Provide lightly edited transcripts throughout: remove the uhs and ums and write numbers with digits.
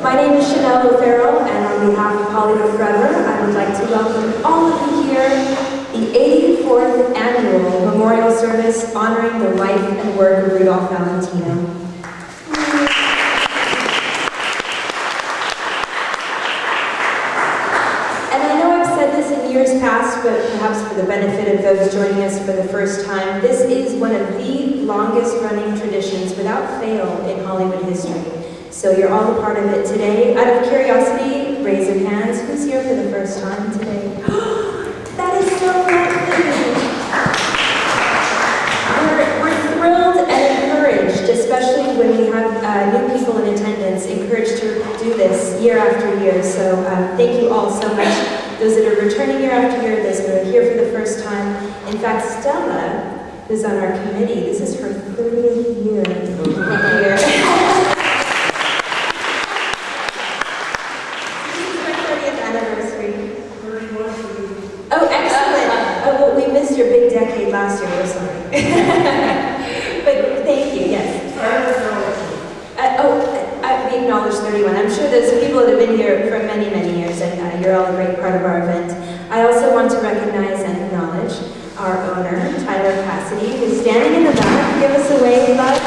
My name is Chanel O'Farrell, and on behalf of Hollywood Forever, I would like to welcome all of you here the 84th Annual Memorial Service honoring the life and work of Rudolph Valentino. Years past, but perhaps for the benefit of those joining us for the first time, this is one of the longest running traditions without fail in Hollywood history. So you're all a part of it today. Out of curiosity, raise of hands, who's here for the first time today? That is so lovely! We're thrilled and encouraged, especially when we have new people in attendance, encouraged to do this year after year. So thank you all so much. Those that are returning year after year, those that are here for the first time. In fact, Stella, who's on our committee, this is her 30th year here. This is her 30th anniversary. 31 for you. Oh, excellent. Oh, well, we missed your big decade last year, we're sorry. But thank you, yes. We acknowledge 31. I'm sure there's people that have been here for many, many years, and you're all a great part of our event. I also want to recognize and acknowledge our owner, Tyler Cassidy, who's standing in the back. Give us a wave, love.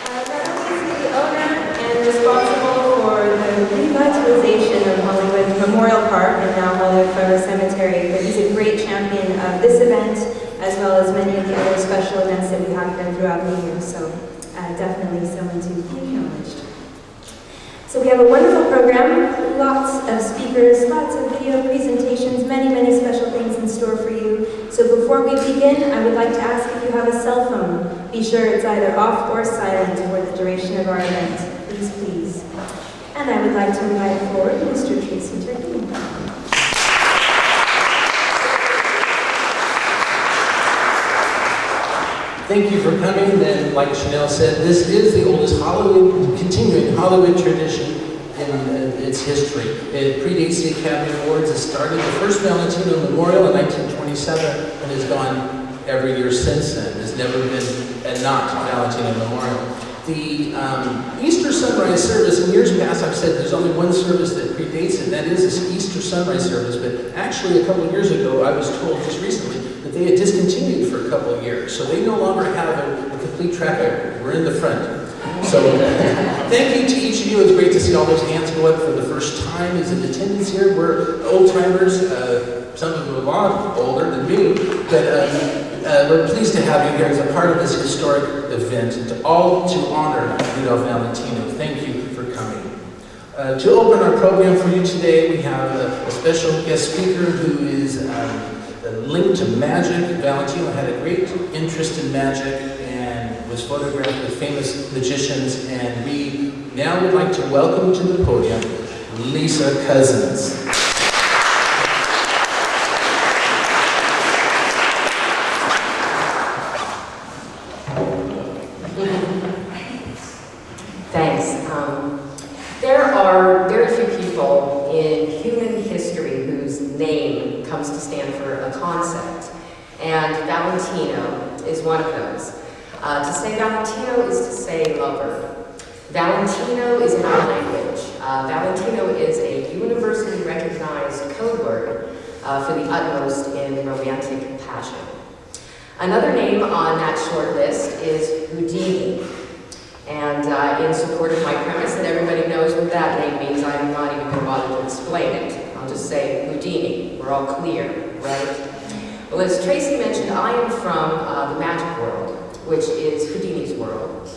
Not only is he the owner and responsible for the revitalization of Hollywood Memorial Park and now Hollywood Forever Cemetery, but he's a great champion of this event, as well as many of the other special events that we have done throughout the year. So definitely someone to be acknowledged. So we have a wonderful program, lots of speakers, lots of video presentations, many, many special things in store for you. So before we begin, I would like to ask if you have a cell phone. Be sure it's either off or silent for the duration of our event. Please, please. And I would like to invite forward Mr. Tracy Turkey. Thank you for coming, and like Chanel said, this is the oldest continuing Hollywood tradition in its history. It predates the Academy Awards. It started the first Valentino Memorial in 1927 and has gone every year since then. There's never been a not Valentino Memorial. The Easter sunrise service, in years past I've said there's only one service that predates it, and that is this Easter sunrise service, but actually a couple of years ago I was told just recently that they had discontinued for a couple of years, so they no longer have a complete track record. We're in the front. So thank you to each of you. It's great to see all those hands go up for the first time as in attendance here. We're old-timers, some of them a lot older than me, but we're pleased to have you here as a part of this historic event, and to honor Rudolph Valentino. Thank you for coming. To open our program for you today, we have a special guest speaker who is linked to magic. Valentino had a great interest in magic and was photographed with famous magicians, and we now would like to welcome to the podium Lisa Cousins. Thanks. There are very few people in human history whose name comes to stand for a concept, and Valentino is one of those. To say Valentino is to say lover. Valentino is in our language. Valentino is a universally recognized code word for the utmost in romantic passion. Another name on that short list is Houdini. And in support of my premise that everybody knows what that name means, I'm not even going to bother to explain it. I'll just say Houdini. We're all clear, right? Well, as Tracy mentioned, I am from the magic world, which is Houdini's world,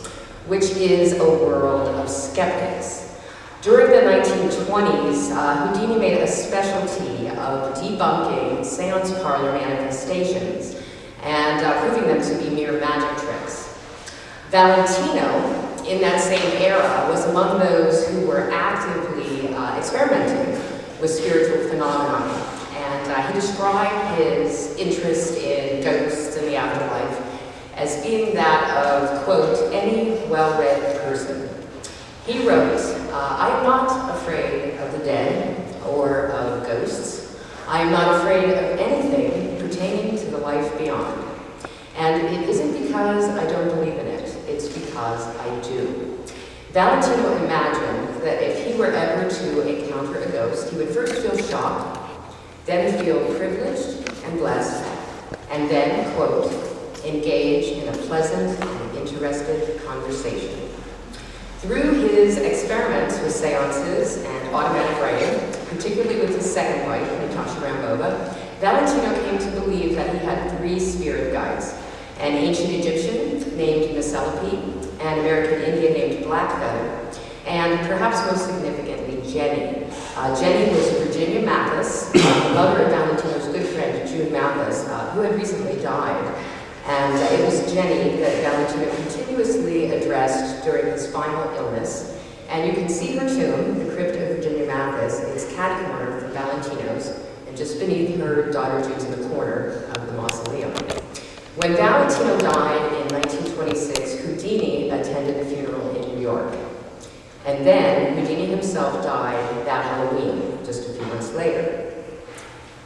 which is a world of skeptics. During the 1920s, Houdini made a specialty of debunking seance parlor manifestations and proving them to be mere magic tricks. Valentino, in that same era, was among those who were actively experimenting with spiritual phenomena, and he described his interest in ghosts and the afterlife as being that of, quote, any well-read person. He wrote, I am not afraid of the dead or of ghosts. I am not afraid of anything pertaining to the life beyond. And it isn't because I don't believe in it, it's because I do. Valentino imagined that if he were ever to encounter a ghost, he would first feel shocked, then feel privileged and blessed, and then, quote, engage in a pleasant and interested conversation. Through his experiments with seances and automatic writing, particularly with his second wife, Natasha Rambova, Valentino came to believe that he had 3 spirit guides: an ancient Egyptian named Meselope, an American Indian named Blackfeather, and perhaps most significantly, Jenny. Jenny was Virginia Mathis, the mother of Valentino's good friend, June Mathis, who had recently died. And it was Jenny that Valentino continuously addressed during his final illness. And you can see her tomb, the crypt of Virginia Mathis. It's catty-corner from Valentino's, and just beneath her daughter June's in the corner of the mausoleum. When Valentino died in 1926, Houdini attended the funeral in New York. And then Houdini himself died that Halloween, just a few months later.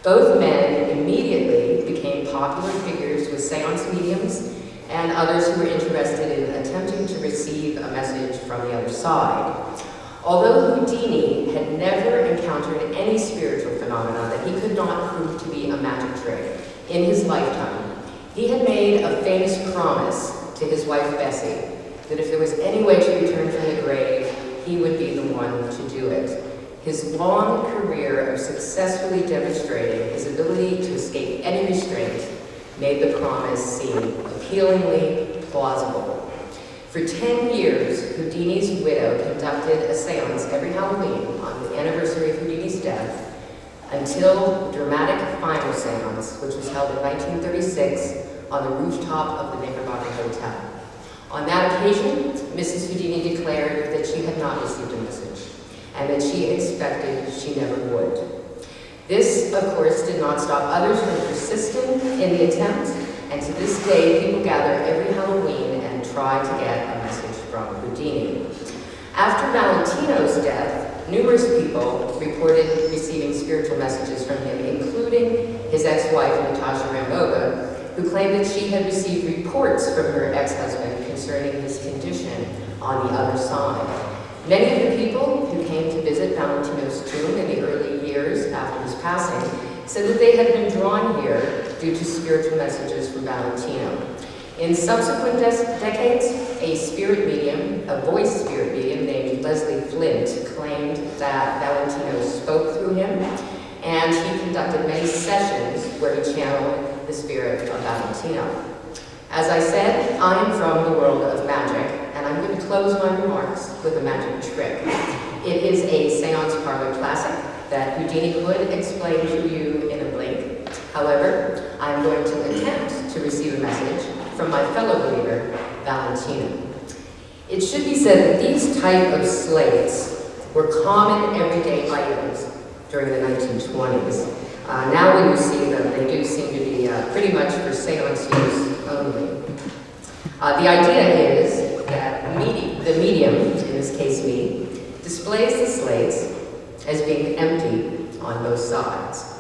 Both men immediately became popular figures with seance mediums and others who were interested in attempting to receive a message from the other side. Although Houdini had never encountered any spiritual phenomena that he could not prove to be a magic trick in his lifetime, he had made a famous promise to his wife Bessie that if there was any way to return from the grave, he would be the one to do it. His long career of successfully demonstrating his ability to escape any restraint made the promise seem appealingly plausible. For 10 years, Houdini's widow conducted a seance every Halloween on the anniversary of Houdini's death until the dramatic final seance, which was held in 1936 on the rooftop of the Knickerbocker Hotel. On that occasion, Mrs. Houdini declared that she had not received a message, and that she expected she never would. This, of course, did not stop others from persisting in the attempt, and to this day, people gather every Halloween and try to get a message from Houdini. After Valentino's death, numerous people reported receiving spiritual messages from him, including his ex-wife, Natasha Rambova, who claimed that she had received reports from her ex-husband concerning his condition on the other side. Many of the people who came to visit Valentino's tomb in the early years after his passing said that they had been drawn here due to spiritual messages from Valentino. In subsequent decades, a spirit medium, a voice spirit medium named Leslie Flint, claimed that Valentino spoke through him, and he conducted many sessions where he channeled the spirit of Valentino. As I said, I'm from the world of magic, and I'm going to close my remarks with a magic trick. It is a seance parlor classic that Houdini could explain to you in a blink. However, I'm going to attempt to receive a message from my fellow believer, Valentino. It should be said that these type of slates were common everyday items during the 1920s. Now when you see them, they do seem to be pretty much for seance use only. The idea is that the medium, in this case me, displays the slates as being empty on both sides.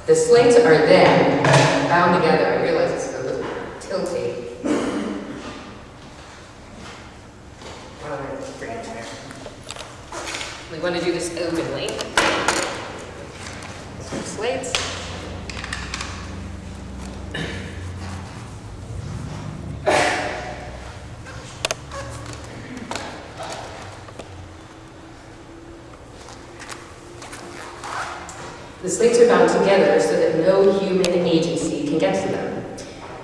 The slates are then bound together. I realize it's a little tilty. We want to do this openly. Slates. The slates are bound together so that no human agency can get to them.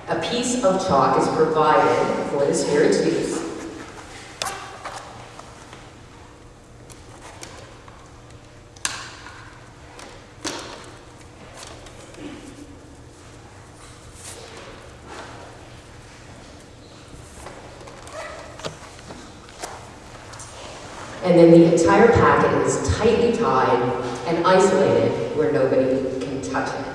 A piece of chalk is provided for the spirit's use. And then the entire packet is tightly tied and isolated where nobody can touch it.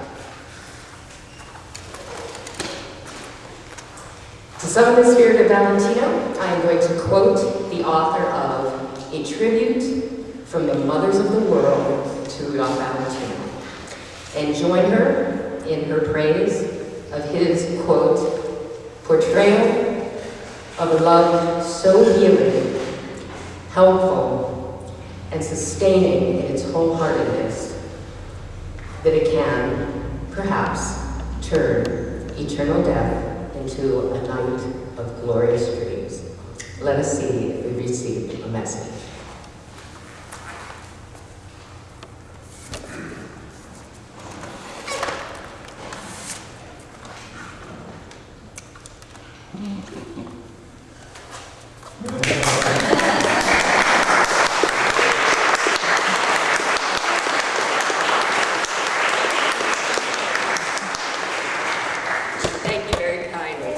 To summon the spirit of Valentino, I am going to quote the author of A Tribute from the Mothers of the World to Rudolph Valentino, and join her in her praise of his, quote, portrayal of a love so healing helpful, and sustaining in its wholeheartedness, that it can, perhaps, turn eternal death into a night of glorious dreams. Let us see if we received a message. Thank you very kindly.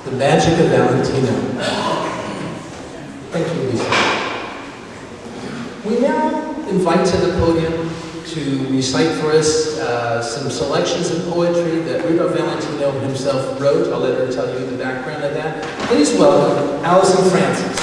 The magic of Valentino. Thank you, Lisa. We now invite to the podium to recite for us some selections of poetry that Rudolph Valentino himself wrote. I'll let her tell you the background of that. Please welcome Allison Francis.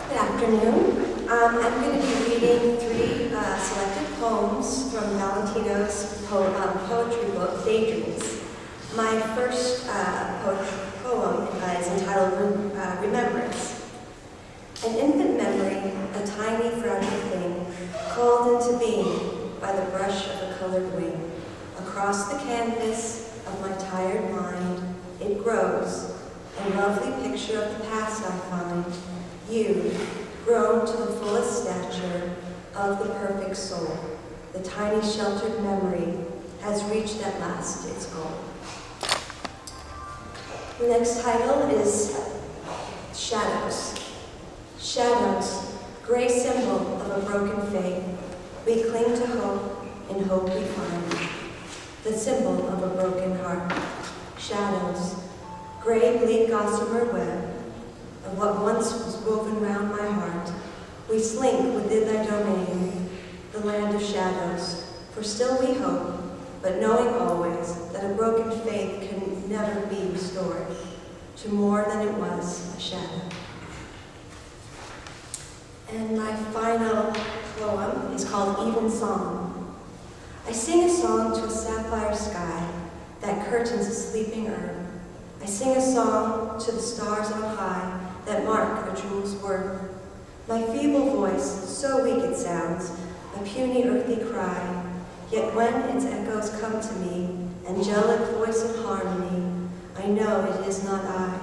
Good afternoon. I'm going to be reading three selected poems from Valentino's poetry book, Daydreams. My first poem is entitled Remembrance. An infant memory, a tiny fragile thing, called into being by the brush of a colored wing. Across the canvas of my tired mind, it grows, a lovely picture of the past I find. You, grown to the fullest stature of the perfect soul, the tiny sheltered memory has reached at last its goal. The next title is Shadows. Shadows, gray symbol of a broken faith. We cling to hope, in hope we find the symbol of a broken heart. Shadows, gray bleak gossamer web of what once was woven round my heart. We slink within thy domain, the land of shadows, for still we hope, but knowing always that a broken faith can never be restored to more than it was, a shadow. And my final poem is called Even Song. I sing a song to a sapphire sky that curtains a sleeping earth. I sing a song to the stars on high that mark a jewel's worth. My feeble voice, so weak it sounds, a puny earthy cry, yet when its echoes come to me, angelic voice of harmony, I know it is not I.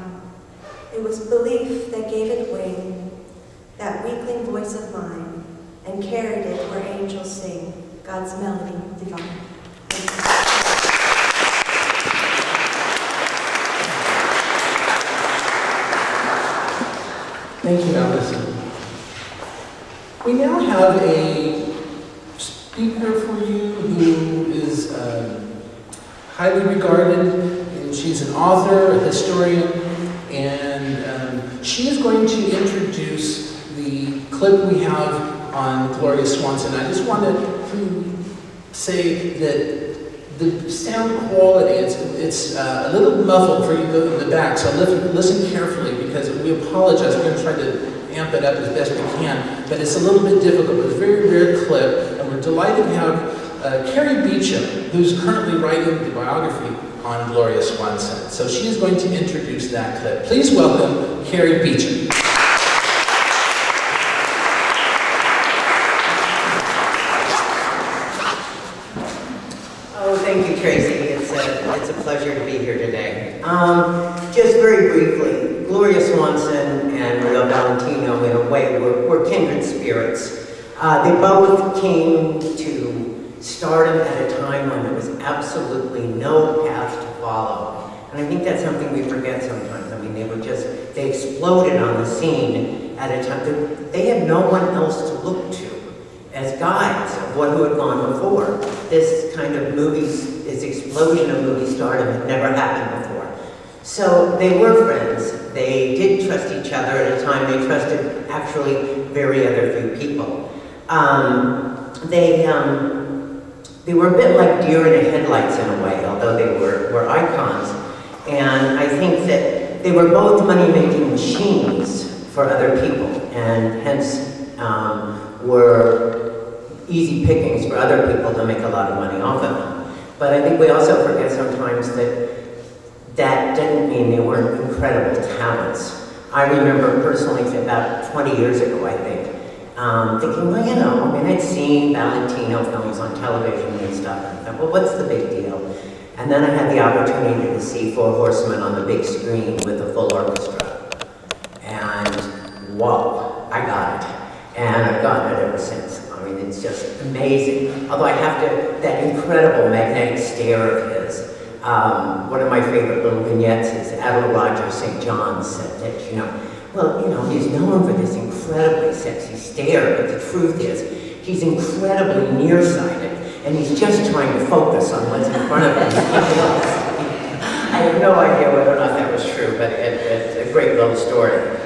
It was belief that gave it wing, that weakling voice of mine, and carried it where angels sing, God's melody divine. Thank you, Allison. We now have a speaker for you who is highly regarded, and she's an author, a historian, and she is going to introduce the clip we have on Gloria Swanson. I just wanted to say that the sound quality, it's a little muffled for you in the back, so listen carefully because we apologize. We're going to try to amp it up as best we can, but it's a little bit difficult. It's a very rare clip, and we're delighted to have Carrie Beecham, who's currently writing the biography on Gloria Swanson. So she is going to introduce that clip. Please welcome Carrie Beecham. Oh, thank you, Tracy. It's a pleasure to be here today. Just very briefly, Gloria Swanson and Rudolph Valentino, in a way, were kindred spirits. They both came to stardom at a time when there was absolutely no path to follow. And I think that's something we forget sometimes. I mean, they exploded on the scene at a time that they had no one else to look to as guides of who had gone before. This kind of this explosion of movie stardom had never happened before. So they were friends. They did trust each other at a time they trusted actually very other few people. They were a bit like deer in the headlights in a way, although they were icons. And I think that they were both money-making machines for other people, and hence were easy pickings for other people to make a lot of money off of them. But I think we also forget sometimes that that didn't mean they weren't incredible talents. I remember personally about 20 years ago, I think, thinking, well, you know, I mean, I'd seen Valentino films on television and stuff, and I thought, well, what's the big deal? And then I had the opportunity to see Four Horsemen on the big screen with a full orchestra. And whoa, I got it. And I've gotten it ever since. I mean, it's just amazing. Although I have to, that incredible magnetic stare of his. One of my favorite little vignettes is Admiral Roger St. John said that, you know, he's known for this incredibly sexy stare, but the truth is, he's incredibly nearsighted, and he's just trying to focus on what's in front of him. I have no idea whether or not that was true, but it's a great little story.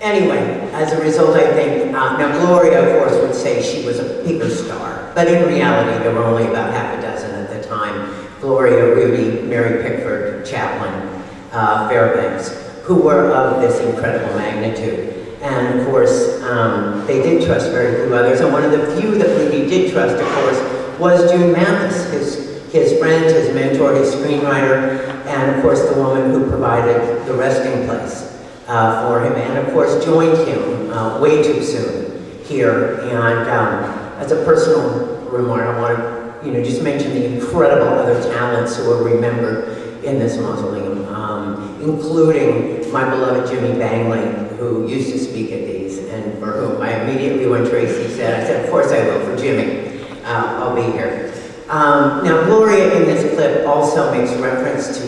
Anyway, as a result, I think, now Gloria, of course, would say she was a bigger star, but in reality, there were only about half a dozen at the time. Gloria, Rudy, Mary Pickford, Chaplin, Fairbanks, who were of this incredible magnitude. And of course, they did trust very few others, and one of the few that Rudy did trust, of course, was June Mathis, his friend, his mentor, his screenwriter, and of course the woman who provided the resting place for him, and of course joined him way too soon here. And as a personal remark, I want to just mention the incredible other talents who are remembered in this mausoleum, including my beloved Jimmy Bangley, who used to speak at these, and for whom I immediately, when Tracy said, I said, of course I will, for Jimmy, I'll be here. Now, Gloria in this clip also makes reference to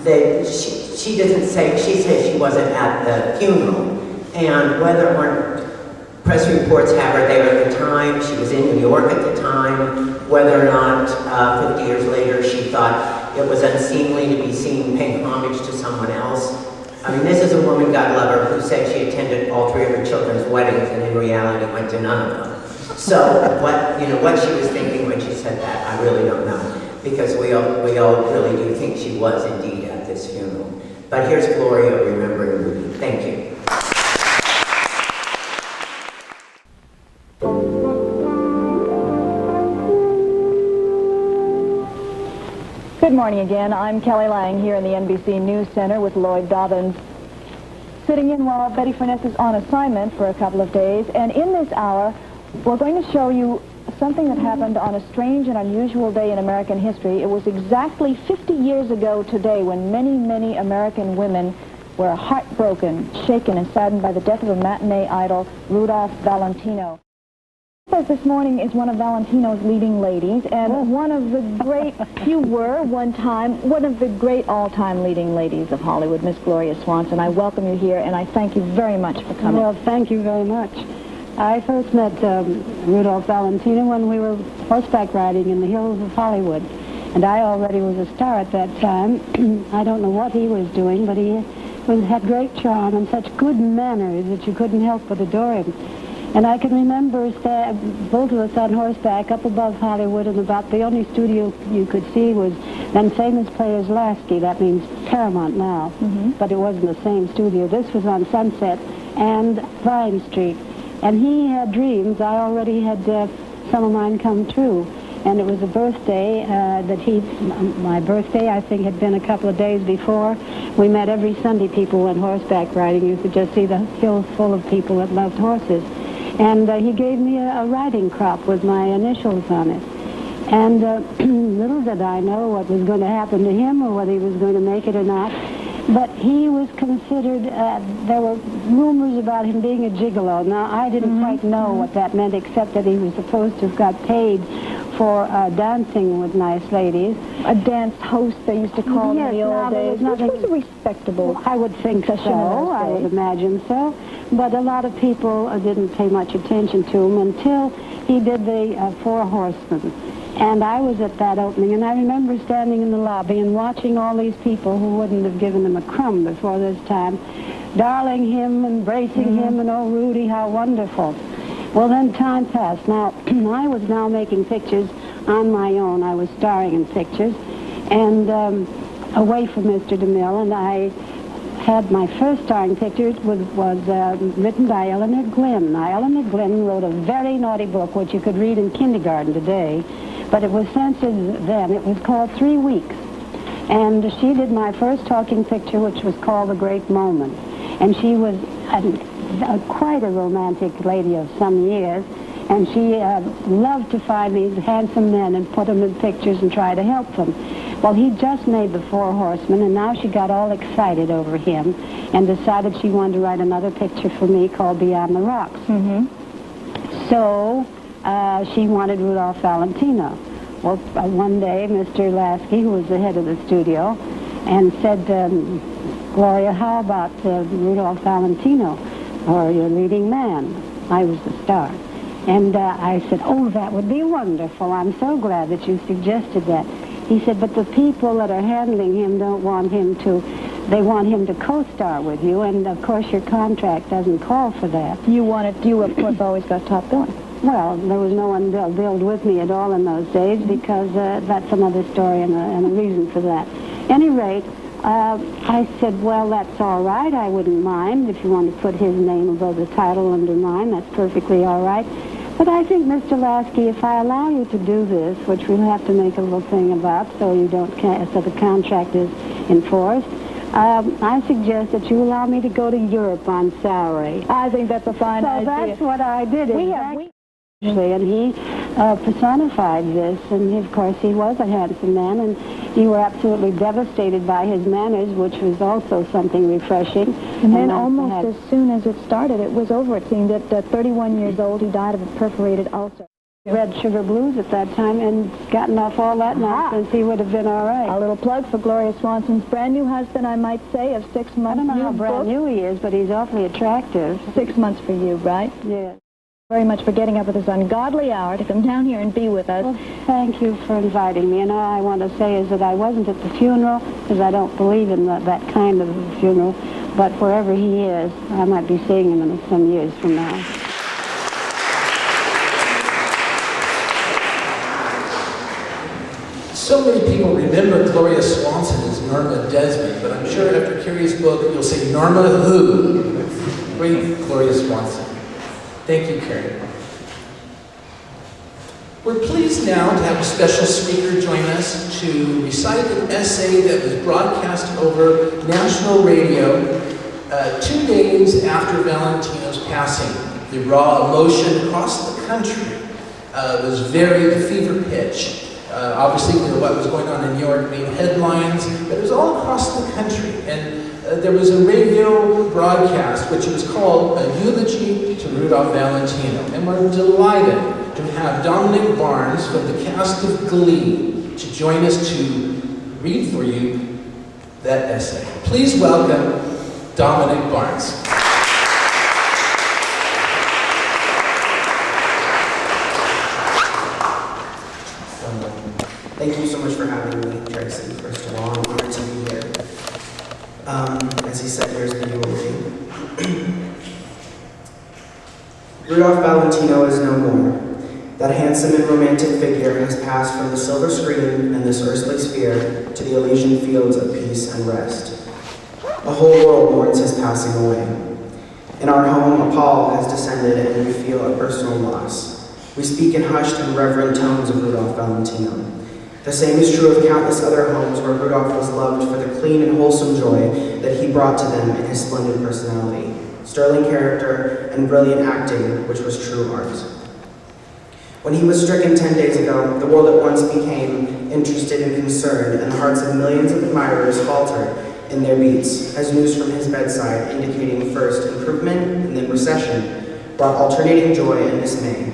that she doesn't say, she says she wasn't at the funeral, and whether or press reports have her there at the time, she was in New York at the time, whether or not 50 years later she thought it was unseemly to be seen paying homage to someone else. I mean, this is a woman, God love her, who said she attended all three of her children's weddings and in reality went to none of them. So what she was thinking when she said that, I really don't know, because we all really do think she was indeed at this funeral. But here's Gloria remembering Rudy. Thank you. Good morning again. I'm Kelly Lang here in the NBC News Center with Lloyd Dobbins, sitting in while Betty Furness is on assignment for a couple of days. And in this hour, we're going to show you something that happened on a strange and unusual day in American history. It was exactly 50 years ago today when many, many American women were heartbroken, shaken, and saddened by the death of a matinee idol, Rudolph Valentino. This morning is one of Valentino's leading ladies, and one of the great, you were one time, one of the great all-time leading ladies of Hollywood, Miss Gloria Swanson. I welcome you here, and I thank you very much for coming. Well, thank you very much. I first met Rudolph Valentino when we were horseback riding in the hills of Hollywood, and I already was a star at that time. I don't know what he was doing, but he had great charm and such good manners that you couldn't help but adore him. And I can remember both of us on horseback up above Hollywood, and about the only studio you could see was then famous players Lasky. That means Paramount now, but it wasn't the same studio. This was on Sunset and Vine Street. And he had dreams. I already had some of mine come true. And it was a birthday my birthday, I think, had been a couple of days before. We met every Sunday. People went horseback riding. You could just see the hills full of people that loved horses. And he gave me a riding crop with my initials on it. And little did I know what was going to happen to him or whether he was going to make it or not. But he was considered, there were rumors about him being a gigolo. Now, I didn't quite know what that meant, except that he was supposed to have got paid for dancing with nice ladies. A dance host, they used to call him in the old days. Nothing, which was a respectable I would think so. I would imagine so. But a lot of people didn't pay much attention to him until he did the Four Horsemen. And I was at that opening, and I remember standing in the lobby and watching all these people who wouldn't have given him a crumb before this time, darling him, embracing him, and oh, Rudy, how wonderful. Well, then time passed. Now, I was now making pictures on my own. I was starring in pictures, and away from Mr. DeMille, and I had my first starring picture was written by Eleanor Glynn. Now, Eleanor Glynn wrote a very naughty book, which you could read in kindergarten today, but it was censored then. It was called 3 Weeks. And she did my first talking picture, which was called The Great Moment. And she was quite a romantic lady of some years, and she loved to find these handsome men and put them in pictures and try to help them. Well, he just made The Four Horsemen, and now she got all excited over him and decided she wanted to write another picture for me called Beyond the Rocks. So she wanted Rudolph Valentino. Well, one day, Mr. Lasky, who was the head of the studio, and said, Gloria, how about Rudolph Valentino, or your leading man? I was the star. And I said, oh, that would be wonderful. I'm so glad that you suggested that. He said, but the people that are handling him don't want him to, they want him to co-star with you, and of course your contract doesn't call for that. You of course, always got top billing. Well, there was no one billed with me at all in those days, because that's another story and a reason for that. Any rate, I said, well, that's all right. I wouldn't mind if you want to put his name above the title under mine. That's perfectly all right. But I think, Mr. Lasky, if I allow you to do this, which we'll have to make a little thing about so you don't, so the contract is enforced, I suggest that you allow me to go to Europe on salary. I think that's a fine idea. So that's what I did. And he personified this, and of course he was a handsome man, and you were absolutely devastated by his manners, which was also something refreshing. And then almost as soon as it started, it was over. It seemed at 31 years old, he died of a perforated ulcer. Red Sugar Blues at that time, and gotten off all that nonsense, he would have been all right. A little plug for Gloria Swanson's brand new husband, I might say, of 6 months. I don't know how brand new he is, but he's awfully attractive. 6 months for you, right? Yeah. Very much for getting up at this ungodly hour to come down here and be with us. Well, thank you for inviting me. And all I want to say is that I wasn't at the funeral, because I don't believe in that kind of funeral. But wherever he is, I might be seeing him in some years from now. So many people remember Gloria Swanson as Norma Desmond, but I'm sure after Carrie's book, you'll say, Norma who? Great Gloria Swanson. Thank you, Carrie. We're pleased now to have a special speaker join us to recite an essay that was broadcast over national radio 2 days after Valentino's passing. The raw emotion across the country was very fever pitch. Obviously, what was going on in New York made headlines, but it was all across the country. And there was a radio broadcast which was called A Eulogy to Rudolph Valentino. And we're delighted to have Dominic Barnes from the cast of Glee to join us to read for you that essay. Please welcome Dominic Barnes. Thank you so much for having me, Tracy. First of all, I'm honored to be here. As he said, there's the eulogy. Rudolph Valentino is no more. That handsome and romantic figure has passed from the silver screen and this earthly sphere to the Elysian fields of peace and rest. The whole world mourns his passing away. In our home, a pall has descended and we feel a personal loss. We speak in hushed and reverent tones of Rudolph Valentino. The same is true of countless other homes where Rudolph was loved for the clean and wholesome joy that he brought to them in his splendid personality, sterling character, and brilliant acting, which was true art. When he was stricken 10 days ago, the world at once became interested and concerned, and the hearts of millions of admirers faltered in their beats, as news from his bedside, indicating first improvement and then recession, brought alternating joy and dismay.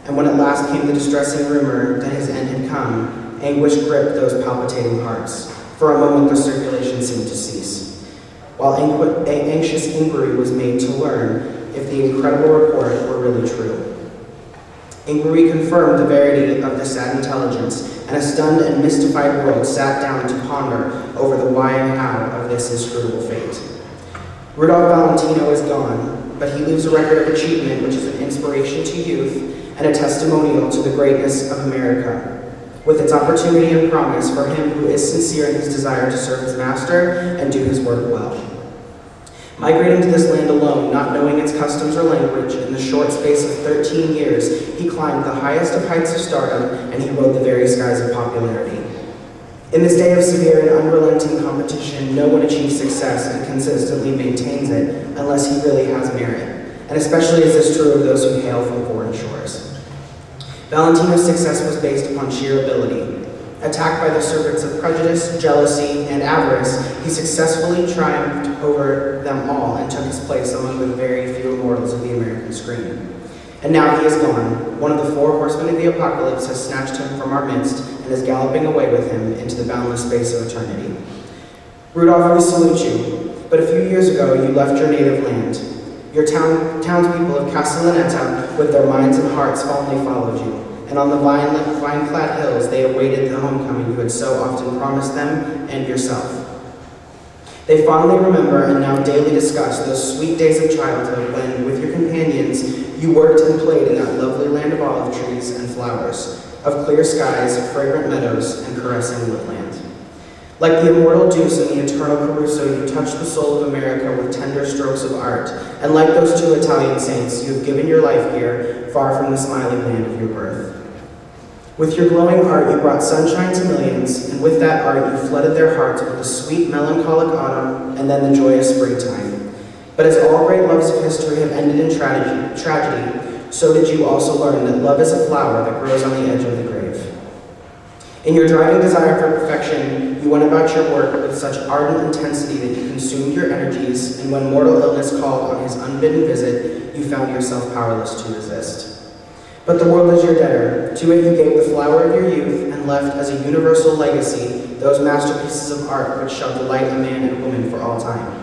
And when at last came the distressing rumor that his end had come, anguish gripped those palpitating hearts. For a moment, the circulation seemed to cease, while anxious inquiry was made to learn if the incredible report were really true. Inquiry confirmed the verity of the sad intelligence, and a stunned and mystified world sat down to ponder over the why and how of this inscrutable fate. Rudolph Valentino is gone, but he leaves a record of achievement which is an inspiration to youth and a testimonial to the greatness of America. with its opportunity and promise for him who is sincere in his desire to serve his master and do his work well. Migrating to this land alone, not knowing its customs or language, in the short space of 13 years, he climbed the highest of heights of stardom, and he rode the very skies of popularity. In this day of severe and unrelenting competition, no one achieves success and consistently maintains it unless he really has merit, and especially is this true of those who hail from foreign shores. Valentino's success was based upon sheer ability. Attacked by the serpents of prejudice, jealousy, and avarice, he successfully triumphed over them all and took his place among the very few immortals of the American screen. And now he is gone. One of the four horsemen of the apocalypse has snatched him from our midst and is galloping away with him into the boundless space of eternity. Rudolph, we salute you, but a few years ago you left your native land. Your townspeople of Castellaneta, with their minds and hearts, fondly followed you. And on the vine-clad hills, they awaited the homecoming you had so often promised them and yourself. They fondly remember and now daily discuss those sweet days of childhood when, with your companions, you worked and played in that lovely land of olive trees and flowers, of clear skies, fragrant meadows, and caressing woodland. Like the immortal Deuce and the eternal Caruso, you touched the soul of America with tender strokes of art, and like those two Italian saints, you have given your life here, far from the smiling land of your birth. With your glowing art, you brought sunshine to millions, and with that art, you flooded their hearts with the sweet, melancholic autumn, and then the joyous springtime. But as all great loves of history have ended in tragedy, so did you also learn that love is a flower that grows on the edge of the grave. In your driving desire for perfection, you went about your work with such ardent intensity that you consumed your energies, and when mortal illness called on his unbidden visit, you found yourself powerless to resist. But the world is your debtor. To it you gave the flower of your youth and left as a universal legacy those masterpieces of art which shall delight a man and woman for all time.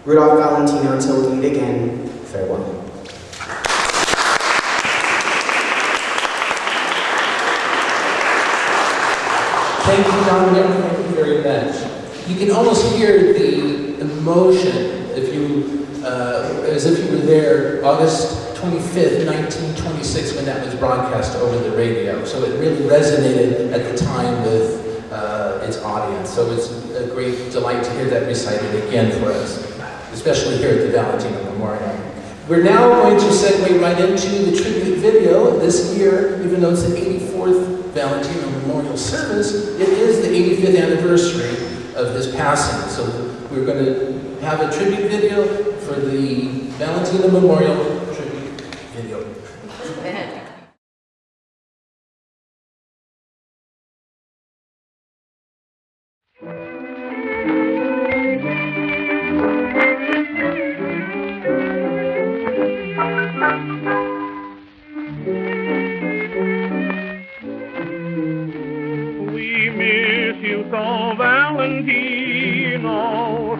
Rudolph Valentino, until we meet again, farewell. Thank you, Dominic. Thank you very much. You can almost hear the emotion as if you were there August 25th, 1926, when that was broadcast over the radio. So it really resonated at the time with its audience. So it's a great delight to hear that recited again for us, especially here at the Valentino Memorial. We're now going to segue right into the tribute video. This year, even though it's the 84th Valentino Memorial Service, it is the 85th anniversary of his passing. So we're going to have a tribute video for the Valentino Memorial tribute video. We miss you so, Valentino,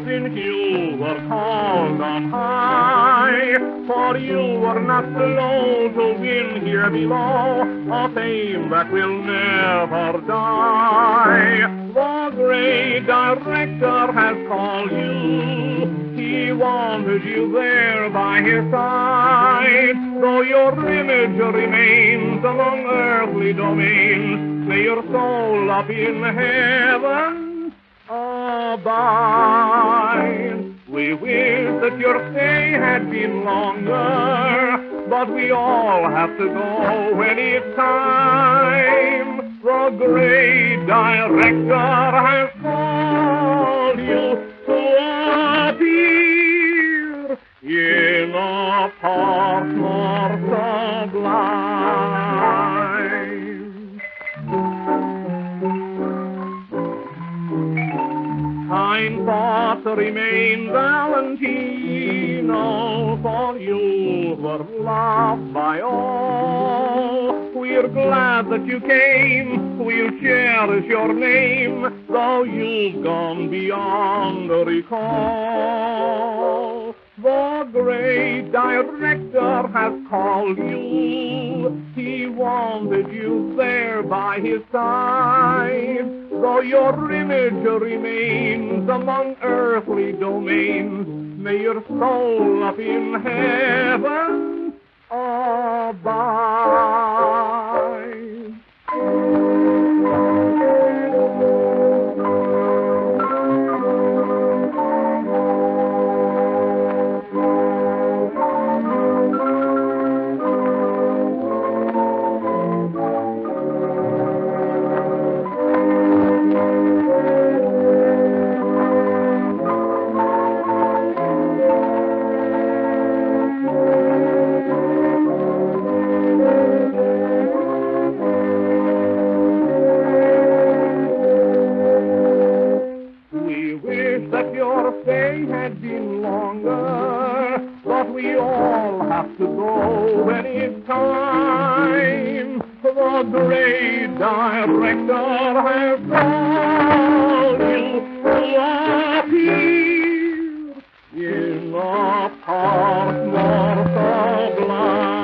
since you were called on high. For you were not slow to win here below a fame that will never die. The great director has called you. He wanted you there by his side. Though your image remains among earthly domains, may your soul up in heaven abide. We wish that your stay had been longer, but we all have to go when it's time. The great director has called you to appear in a part more sublime. Kind thoughts remain, Valentino, for you were loved by all. We're glad that you came, we'll cherish your name, though you've gone beyond recall. The great director has called you. He wanted you there by his side. Though your image remains among earthly domains, may your soul up in heaven abide. So when it's time, the great director has called you to appear in a part more sublime.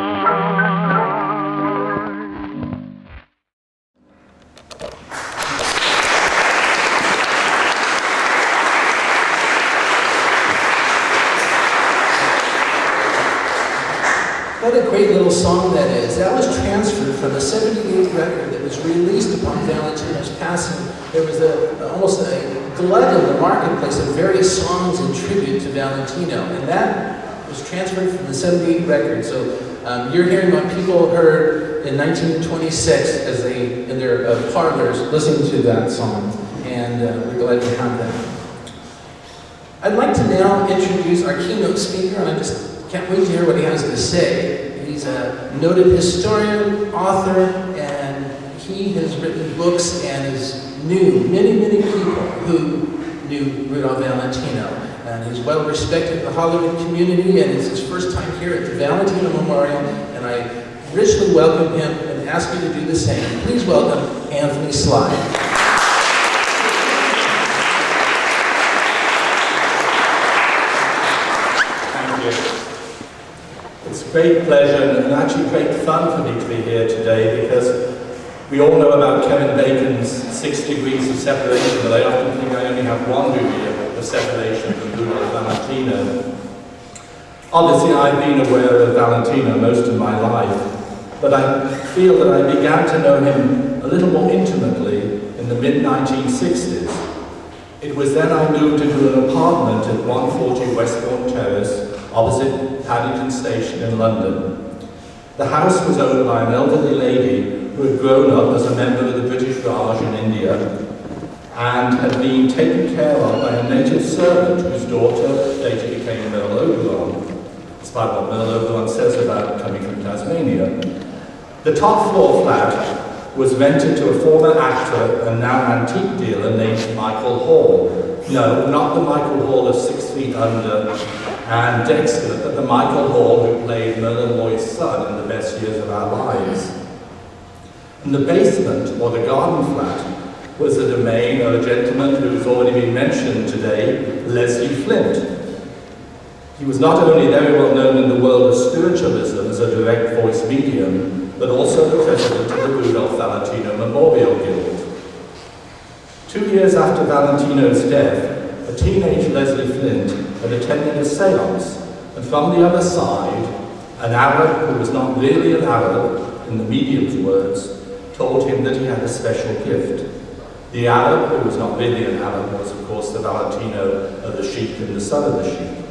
What a great little song that is. That was transferred from the 78th record that was released upon Valentino's passing. There was almost a glut in the marketplace of various songs in tribute to Valentino, and that was transferred from the 78th record. So you're hearing what people heard in 1926 as they, in their parlors, listening to that song, and we're glad to have that. I'd like to now introduce our keynote speaker, and I just can't wait to hear what he has to say. He's a noted historian, author, and he has written books and has knew many people who knew Rudolph Valentino. And he's well respected in the Hollywood community, and it's his first time here at the Valentino Memorial, and I richly welcome him and ask you to do the same. Please welcome Anthony Sly. Great pleasure and actually great fun for me to be here today, because we all know about Kevin Bacon's 6 degrees of separation, but I often think I only have 1 degree of separation from Rudolph Valentino. Obviously, I've been aware of Valentino most of my life, but I feel that I began to know him a little more intimately in the mid-1960s. It was then I moved into an apartment at 140 Westbourne Terrace, opposite Paddington Station in London. The house was owned by an elderly lady who had grown up as a member of the British Raj in India and had been taken care of by a native servant whose daughter later became Merle Oberon, despite what Merle Oberon says about coming from Tasmania. The top floor flat was rented to a former actor and now antique dealer named Michael Hall. No, not the Michael Hall of 6 Feet Under and Dexter, but the Michael Hall who played Merlin Lloyd's son in The Best Years of Our Lives. In the basement, or the garden flat, was the domain of a gentleman who's already been mentioned today, Leslie Flint. He was not only very well known in the world of spiritualism as a direct voice medium, but also the president of the Rudolph Valentino Memorial Guild. 2 years after Valentino's death, a teenage Leslie Flint had attended a seance, and from the other side, an Arab who was not really an Arab, in the medium's words, told him that he had a special gift. The Arab, who was not really an Arab, was of course the Valentino of the Sheik and the son of the Sheik.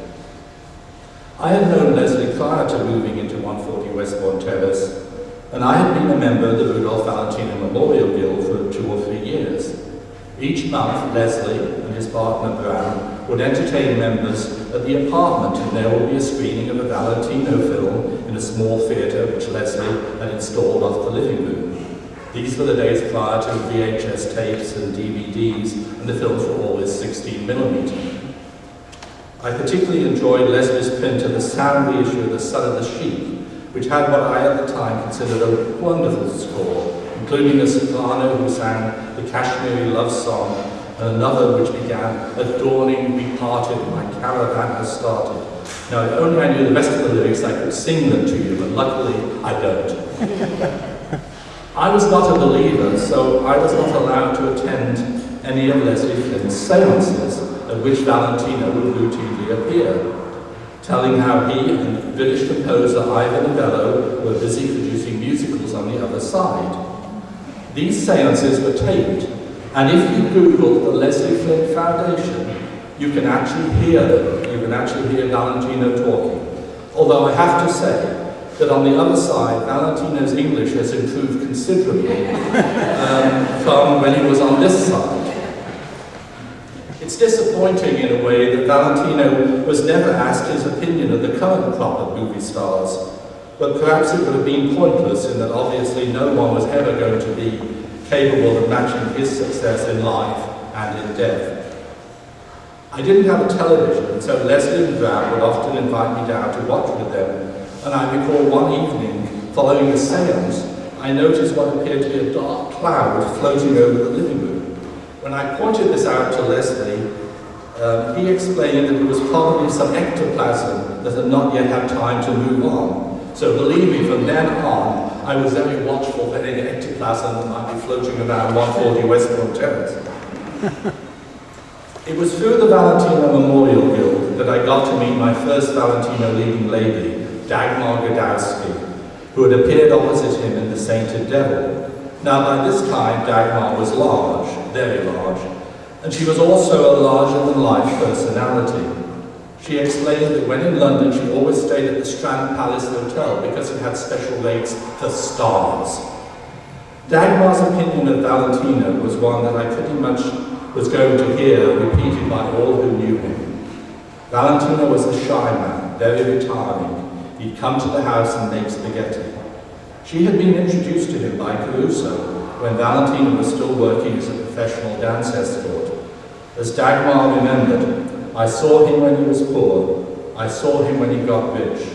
I had known Leslie prior to moving into 140 Westbourne Terrace, and I had been a member of the Rudolph Valentino Memorial Guild for 2 or 3 years. Each month, Leslie and his partner Brown would entertain members at the apartment, and there would be a screening of a Valentino film in a small theatre which Leslie had installed off the living room. These were the days prior to VHS tapes and DVDs, and the films were always 16mm. I particularly enjoyed Leslie's print of the sound reissue of The Son of the Sheik, which had what I at the time considered a wonderful score, including a soprano who sang the Kashmiri love song, and another which began, "At dawning we parted, my caravan has started." Now, if only I knew the rest of the lyrics, I could sing them to you, but luckily I don't. I was not a believer, so I was not allowed to attend any of Leslie Flint's seances, at which Valentino would routinely appear, telling how he and British composer Ivan Novello were busy producing musicals on the other side. These seances were taped, and if you Google the Leslie Flint Foundation, you can actually hear them. You can actually hear Valentino talking. Although I have to say that on the other side, Valentino's English has improved considerably from when he was on this side. It's disappointing in a way that Valentino was never asked his opinion of the current crop of movie stars, but perhaps it would have been pointless in that obviously no one was ever going to be capable of matching his success in life and in death. I didn't have a television, and so Leslie and Brown would often invite me down to watch with them and I recall one evening, following a séance, I noticed what appeared to be a dark cloud floating over the living room. When I pointed this out to Leslie, he explained that it was probably some ectoplasm that had not yet had time to move on. So believe me, from then on, I was very watchful for any ectoplasm that might be floating around 140 Westport Terrace. It was through the Valentino Memorial Guild that I got to meet my first Valentino leading lady, Dagmar Godowski, who had appeared opposite him in The Sainted Devil. Now by this time, Dagmar was large, very large, and she was also a larger-than-life personality. She explained that when in London, she always stayed at the Strand Palace Hotel because it had special rates for stars. Dagmar's opinion of Valentino was one that I pretty much was going to hear repeated by all who knew him. Valentino was a shy man, very retiring. He'd come to the house and make spaghetti. She had been introduced to him by Caruso when Valentino was still working as a professional dance escort. As Dagmar remembered, I saw him when he was poor. I saw him when he got rich.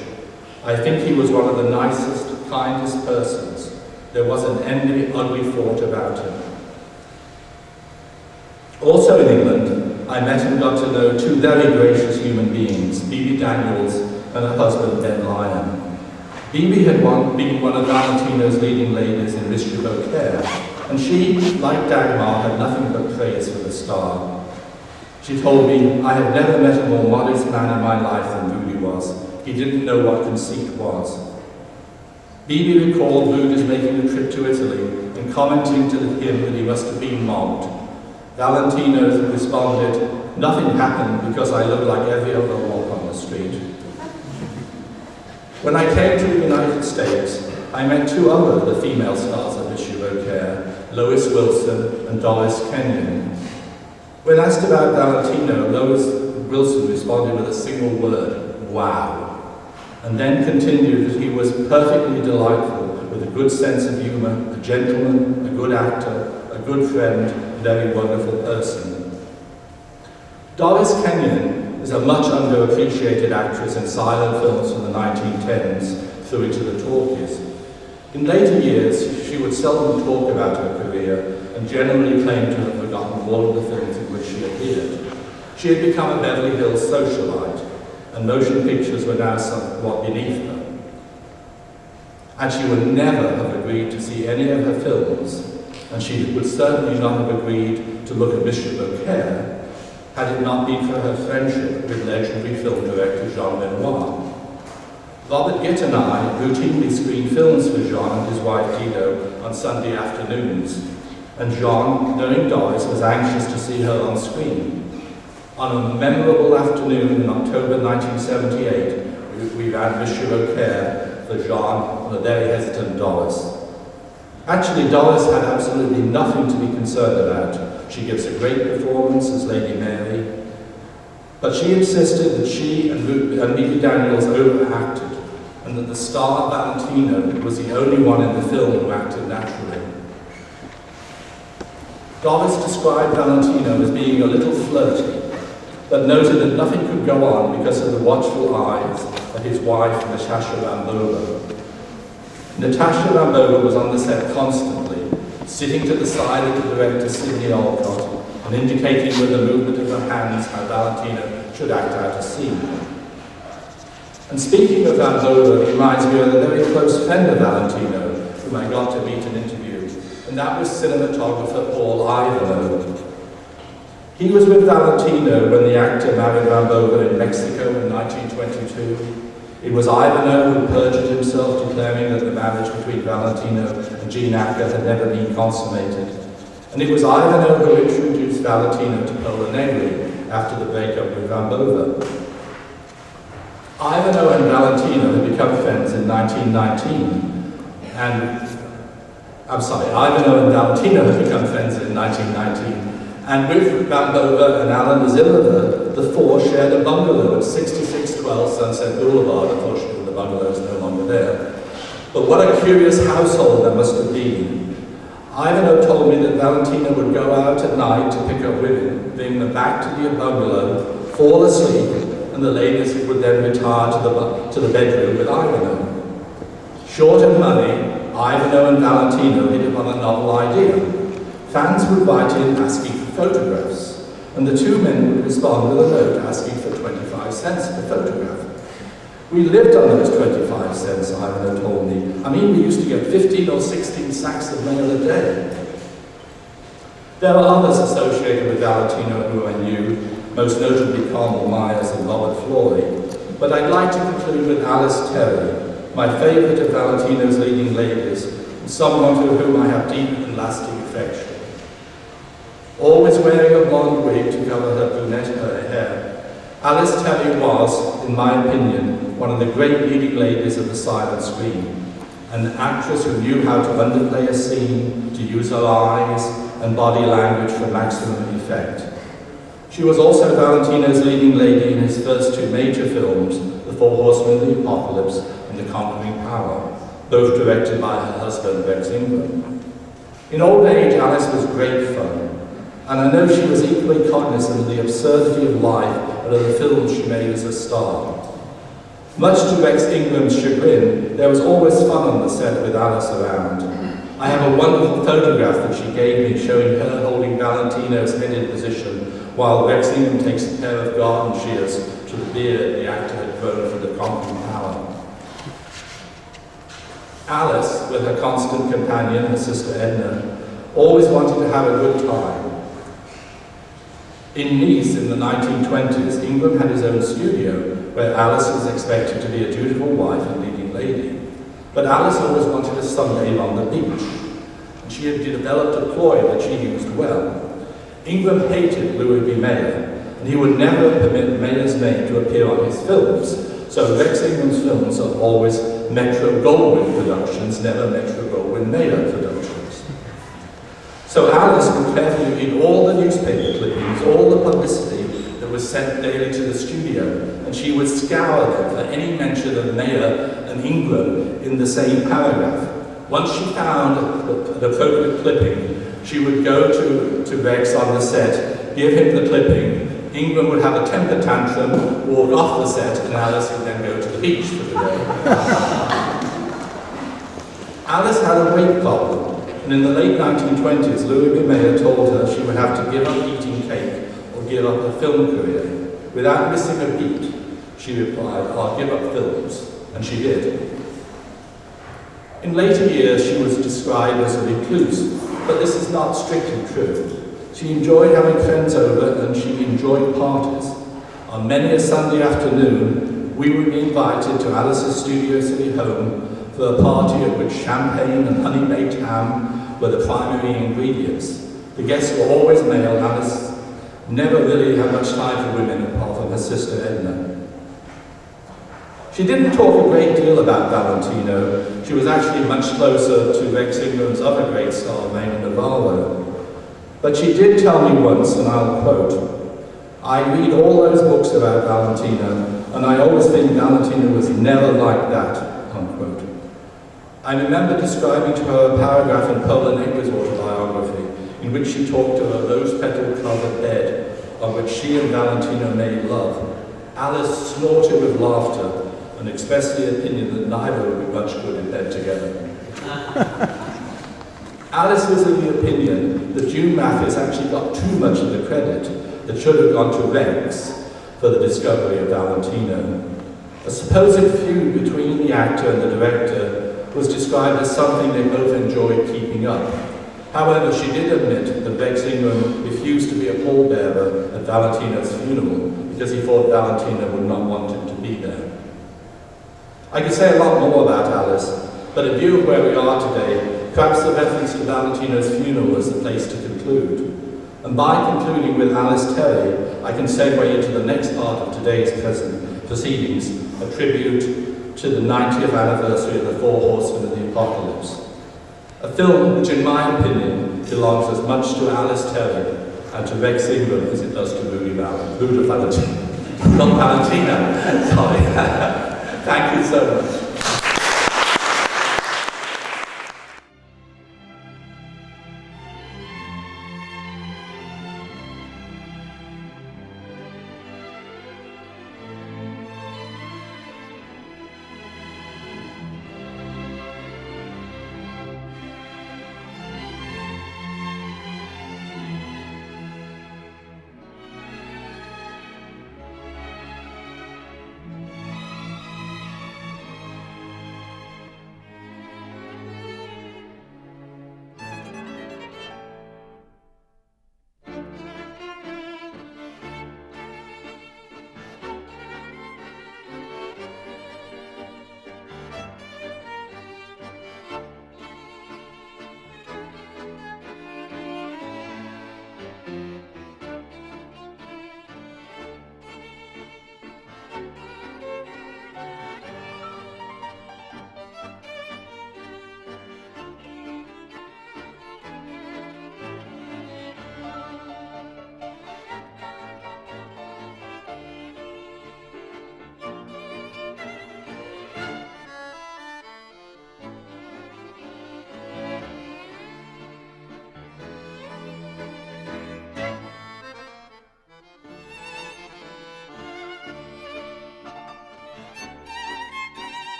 I think he was one of the nicest, kindest persons. There wasn't any ugly thought about him. Also in England, I met and got to know two very gracious human beings, Bibi Daniels and her husband Ben Lyon. Bibi had been one of Valentino's leading ladies in Monsieur Beaucaire, and she, like Dagmar, had nothing but praise for the star. She told me, I have never met a more modest man in my life than Rudy was. He didn't know what conceit was. Bibi recalled Rudy's making a trip to Italy and commenting to him that he must have been mobbed. Valentino responded, nothing happened because I look like every other walk on the street. When I came to the United States, I met two other of the female stars of Monsieur Beaucaire, Lois Wilson and Doris Kenyon. When asked about Valentino, Lois Wilson responded with a single word, wow, and then continued that he was perfectly delightful, with a good sense of humor, a gentleman, a good actor, a good friend, a very wonderful person. Doris Kenyon is a much underappreciated actress in silent films from the 1910s through into the talkies. In later years, she would seldom talk about her career and generally claimed to have forgotten all of the films in which she appeared. She had become a Beverly Hills socialite, and motion pictures were now somewhat beneath her. And she would never have agreed to see any of her films, and she would certainly not have agreed to look at Monsieur Beaucaire had it not been for her friendship with legendary film director Jean Benoit. Robert Gitt and I routinely screened films for Jean and his wife Guido on Sunday afternoons, and Jean, knowing Doris, was anxious to see her on screen. On a memorable afternoon in October 1978, we ran Monsieur Beaucaire for Jean and a very hesitant Doris. Actually, Doris had absolutely nothing to be concerned about. She gives a great performance as Lady Mary, but she insisted that she and Bibi Daniels overacted, and that the star Valentino was the only one in the film who acted naturally. Doris described Valentino as being a little flirty, but noted that nothing could go on because of the watchful eyes of his wife, Natasha Rambova. Natasha Rambova was on the set constantly, sitting to the side of the director Sidney Olcott and indicating with the movement of her hands how Valentino should act out a scene. And speaking of Rambova, reminds me of a very close friend of Valentino, whom I got to meet and interview, and that was cinematographer Paul Ivanhoe. He was with Valentino when the actor married Rambova in Mexico in 1922. It was Ivanhoe who perjured himself, declaring that the marriage between Valentino and Jean Acker had never been consummated. And it was Ivanhoe who introduced Valentino to Pola Negri after the breakup with Rambova. Ivanhoe and Valentino had become friends in 1919, Ivanhoe and Valentino had become friends in 1919, and with Rambova and Alan Azilova, the four shared a bungalow at 6612 Sunset Boulevard. Unfortunately, the bungalow is no longer there. But what a curious household there must have been. Ivanhoe told me that Valentino would go out at night to pick up women, bring them back to the bungalow, fall asleep, and the ladies would then retire to the bedroom with Ivano. Short of money, Ivano and Valentino hit upon a novel idea. Fans would write in asking for photographs, and the two men would respond with a note asking for 25 cents per photograph. We lived on those 25 cents, Ivano told me. I mean, we used to get 15 or 16 sacks of mail a day. There are others associated with Valentino who I knew, most notably Carmel Myers and Robert Floyd, but I'd like to conclude with Alice Terry, my favourite of Valentino's leading ladies, and someone to whom I have deep and lasting affection. Always wearing a blonde wig to cover her brunette hair, Alice Terry was, in my opinion, one of the great leading ladies of the silent screen, an actress who knew how to underplay a scene, to use her eyes and body language for maximum effect. She was also Valentino's leading lady in his first two major films, The Four Horsemen of the Apocalypse and The Conquering Power, both directed by her husband, Rex Ingram. In old age, Alice was great fun, and I know she was equally cognizant of the absurdity of life and of the films she made as a star. Much to Rex Ingram's chagrin, there was always fun on the set with Alice around. I have a wonderful photograph that she gave me showing her holding Valentino's head in position while Rex Ingram takes a pair of garden shears to the beard the actor had grown for The Conquering Power. Alice, with her constant companion, her sister Edna, always wanted to have a good time. In Nice in the 1920s, Ingram had his own studio where Alice was expected to be a dutiful wife and leading lady. But Alice always wanted a sunbathe on the beach, and she had developed a ploy that she used well. Ingram hated Louis B. Mayer, and he would never permit Mayer's name to appear on his films, so Rex Ingram's films are always Metro-Goldwyn productions, never Metro-Goldwyn-Mayer productions. So Alice would carefully read all the newspaper clippings, all the publicity that was sent daily to the studio, and she would scour them for any mention of Mayer and Ingram in the same paragraph. Once she found an appropriate clipping, she would go to Rex on the set, give him the clipping, Ingram would have a temper tantrum, walk off the set, and Alice would then go to the beach for the day. Alice had a weight problem. And in the late 1920s, Louis B. Mayer told her she would have to give up eating cake or give up her film career. Without missing a beat, she replied, "I'll give up films." And she did. In later years, she was described as a recluse, but this is not strictly true. She enjoyed having friends over and she enjoyed parties. On many a Sunday afternoon, we would be invited to Alice's Studio City home for a party at which champagne and honey-baked ham were the primary ingredients. The guests were always male. Alice never really had much time for women apart from her sister Edna. She didn't talk a great deal about Valentino. She was actually much closer to Rex Ingram's other great star, Maynard Navarro. But she did tell me once, and I'll quote, "I read all those books about Valentino, and I always think Valentino was never like that," unquote. I remember describing to her a paragraph in Paula Negri's autobiography in which she talked of a rose-petal-covered bed on which she and Valentino made love. Alice snorted with laughter and expressed the opinion that neither would be much good in bed together. Alice was of the opinion that June Mathis actually got too much of the credit that should have gone to Rex for the discovery of Valentino. A supposed feud between the actor and the director was described as something they both enjoyed keeping up. However, she did admit that Rex Ingram refused to be a pallbearer at Valentino's funeral because he thought Valentino would not want him to be there. I could say a lot more about Alice, but in view of where we are today, perhaps the reference to Valentino's funeral is the place to conclude. And by concluding with Alice Terry, I can segue into the next part of today's proceedings, a tribute to the 90th anniversary of The Four Horsemen of the Apocalypse. A film which, in my opinion, belongs as much to Alice Terry and to Rex Ingram as it does to Valentino. Not Valentino, sorry. Thank you so much.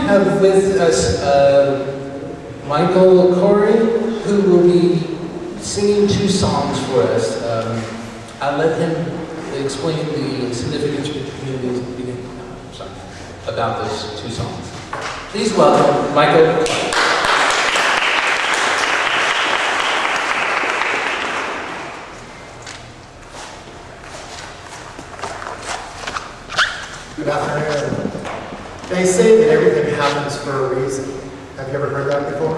have with us Michael Corey, who will be singing 2 songs for us. I'll let him explain the significance about those 2 songs. Please welcome Michael. Good afternoon. They say that everything happens for a reason. Have you ever heard that before?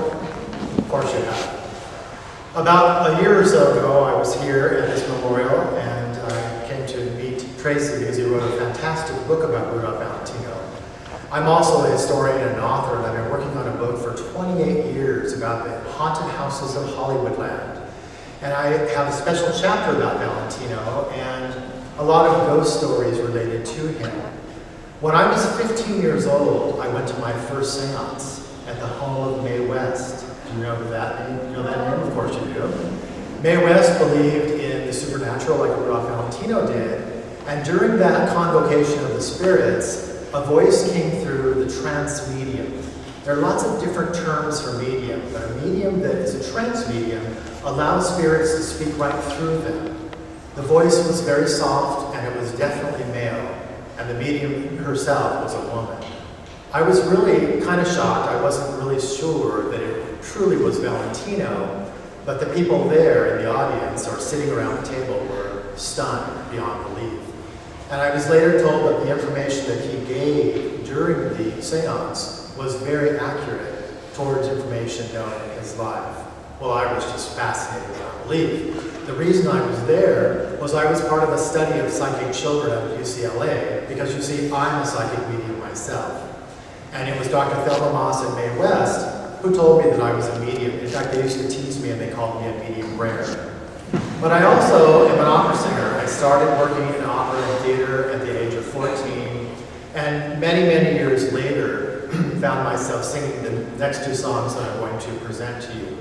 Of course you have. About a year or so ago, I was here at this memorial, and I came to meet Tracy because he wrote a fantastic book about Rudolph Valentino. I'm also a historian and an author, and I've been working on a book for 28 years about the haunted houses of Hollywoodland. And I have a special chapter about Valentino and a lot of ghost stories related to him. When I was 15 years old, I went to my first seance at the home of Mae West. Do you know that name? You know that name? Of course you do. Mae West believed in the supernatural like Rudolph Valentino did, and during that convocation of the spirits, a voice came through the trance medium. There are lots of different terms for medium, but a medium that is a trance medium allows spirits to speak right through them. The voice was very soft, and it was definitely male, and the medium herself was a woman. I was really kind of shocked. I wasn't really sure that it truly was Valentino, but the people there in the audience or sitting around the table were stunned beyond belief. And I was later told that the information that he gave during the seance was very accurate towards information known in his life. Well, I was just fascinated beyond belief. The reason I was there was I was part of a study of psychic children at UCLA, because you see, I'm a psychic medium myself. And it was Dr. Thelma Moss and Mae West who told me that I was a medium. In fact, they used to tease me and they called me a medium rare. But I also am an opera singer. I started working in opera and theater at the age of 14, and many, many years later, found myself singing the next 2 songs that I'm going to present to you.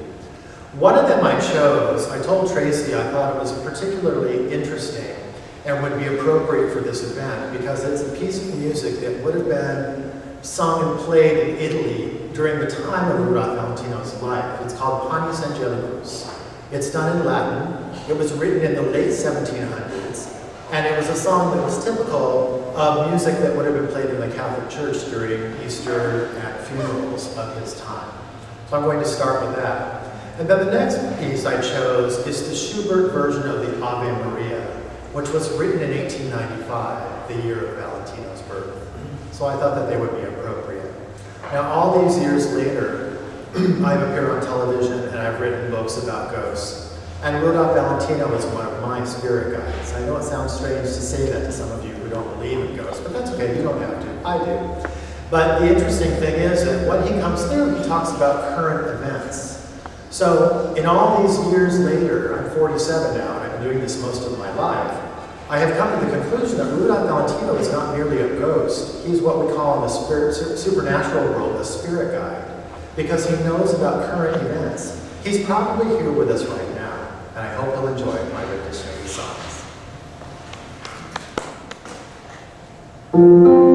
One of them I chose, I told Tracy I thought it was particularly interesting and would be appropriate for this event because it's a piece of music that would have been sung and played in Italy during the time of Rudolph Valentino's life. It's called Panis Angelicus. It's done in Latin. It was written in the late 1700s, and it was a song that was typical of music that would have been played in the Catholic Church during Easter and funerals of his time. So I'm going to start with that. And then the next piece I chose is the Schubert version of the Ave Maria, which was written in 1895, the year of Valentino's birth. So I thought that they would be appropriate. Now, all these years later, I've appeared on television and I've written books about ghosts. And Rudolph Valentino is one of my spirit guides. I know it sounds strange to say that to some of you who don't believe in ghosts, but that's okay, you don't have to. I do. But the interesting thing is that when he comes through, he talks about current events. So in all these years later, I'm 47 now, and I've been doing this most of my life, I have come to the conclusion that Rudolph Valentino is not merely a ghost. He's what we call in the supernatural world a spirit guide, because he knows about current events. He's probably here with us right now, and I hope he'll enjoy my rendition of these songs. Thank you.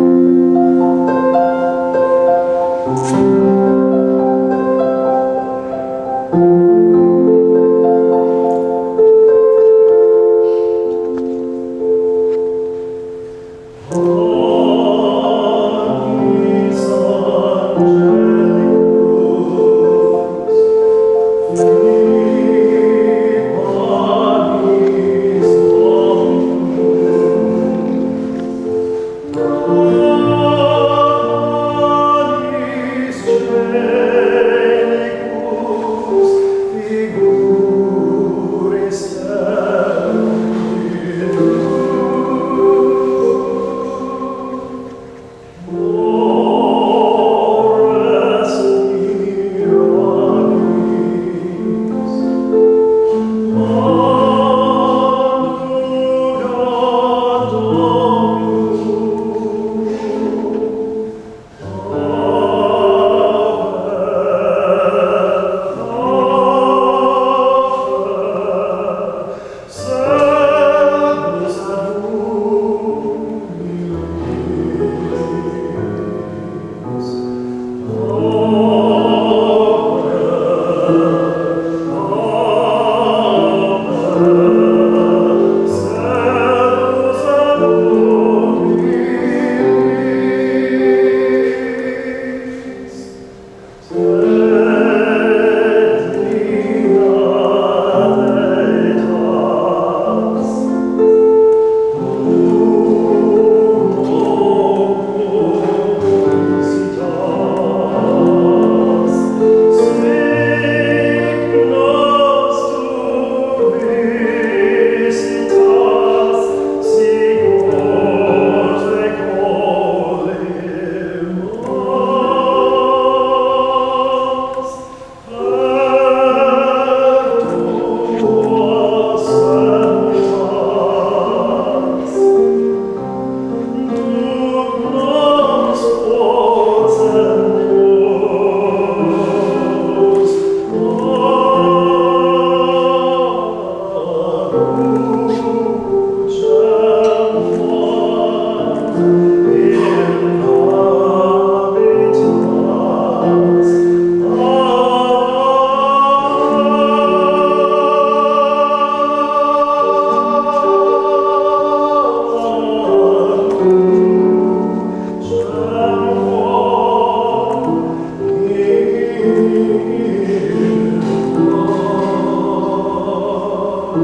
Thank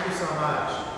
you so much.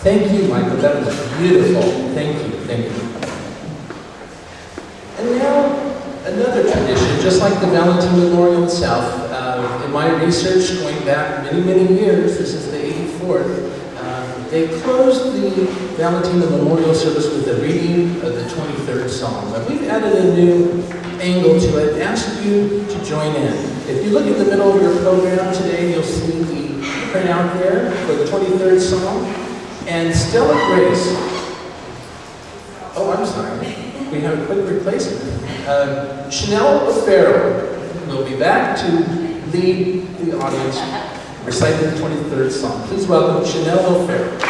Thank you, Michael. That was beautiful. Thank you. Thank you. And now, another tradition, just like the Valentino Memorial itself, in my research going back many, many years, this is the 84th, they closed the Valentino Memorial Service with a reading of the 23rd Psalm. And we've added a new angle to it and asked you to join in. If you look in the middle of your program today, you'll see the printout there for the 23rd Psalm. And Stella Grace, oh, I'm sorry, we have a quick replacement. Chanel O'Farrell will be back to lead the audience reciting the 23rd Psalm. Please welcome Chanel O'Farrell.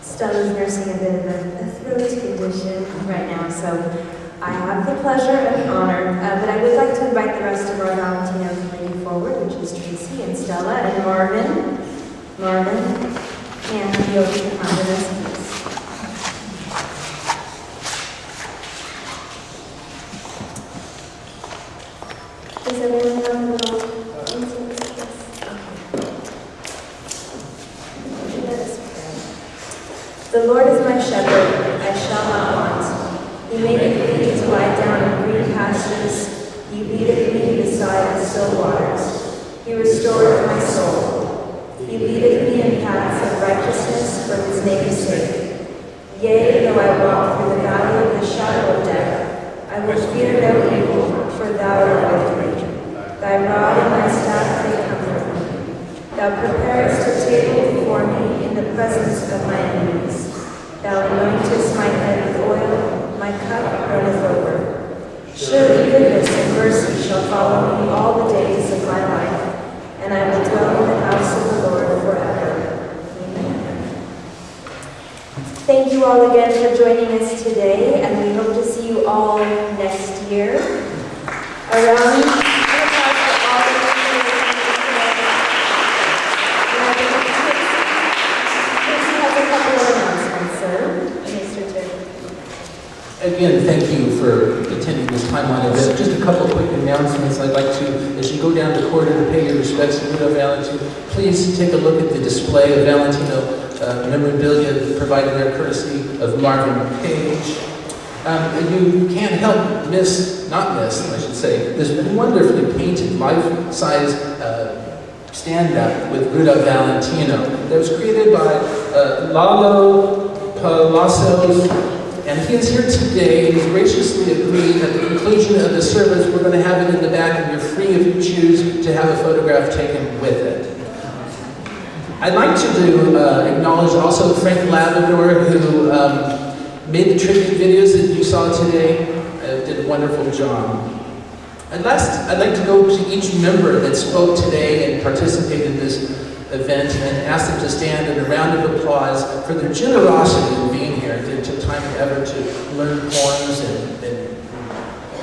Stella's nursing a bit of a throat condition right now, so I have the pleasure and honor, but I would like to invite the rest of our Valentino committee forward, which is Tracy and Stella and Marvin, and Yogi to come with us, please. Does everyone know the little incense? Okay. Let us pray. The Lord is my shepherd, I shall not want. He maketh me to lie down in green pastures. He leadeth me beside the still waters. He restoreth my soul. He leadeth me in paths of righteousness for his name's sake. Yea, though I walk through the valley of the shadow of death, I will fear no evil, for thou art with me. Thy rod and thy staff, they comfort me. Thou preparest a table before me in the presence of my enemies. Thou anointest my head with oil, my cup runneth over. Surely goodness and mercy shall follow me all the days of my life, and I will dwell in the house of the Lord forever. Amen. Thank you all again for joining us today, and we hope to see you all next year. Around Again, thank you for attending this timeline event. Just a couple quick announcements. I'd like to, as you go down the corridor to pay your respects to Widow Valentino, please take a look at the display of Valentino memorabilia provided there courtesy of Marvin Page. You can't help not miss, I should say, this wonderfully painted life-size stand-up with Widow Valentino that was created by Lalo Palacios. And he is here today and he's graciously agreed at the conclusion of the service we're going to have it in the back and you're free if you choose to have a photograph taken with it. I'd like to acknowledge also Frank Labrador who made the tribute videos that you saw today, did a wonderful job. I'd like to go to each member that spoke today and participated in this event and ask them to stand in a round of applause for their generosity in being here. They took time and effort to learn poems and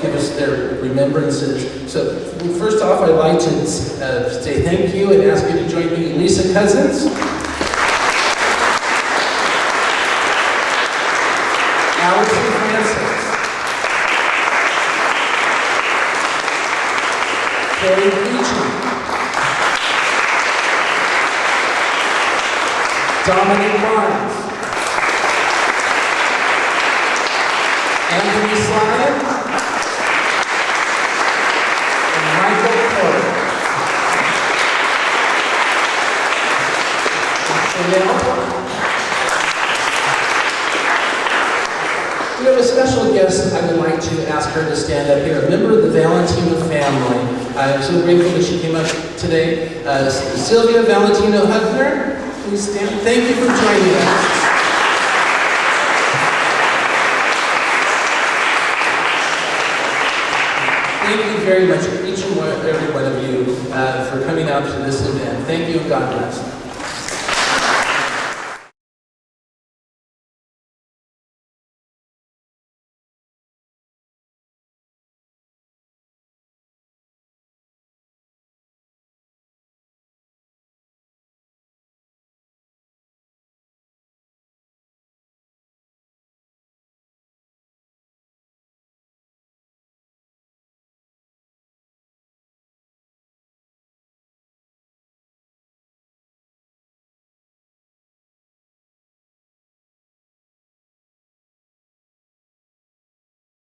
give us their remembrances. So first off, I'd like to say thank you and ask you to join me, Lisa Cousins, Allison Francis, Carrie Peachy, Dominic Barnes, Anthony Slide, and Michael Porter. Chanel. We have a special guest I would like to ask her to stand up here, a member of the Valentino family. I'm so grateful that she came up today. Sylvia Valentino Hubner. Please stand. Thank you for joining us. Thank you very much, each and every one of you, for coming out to this event. Thank you and God bless.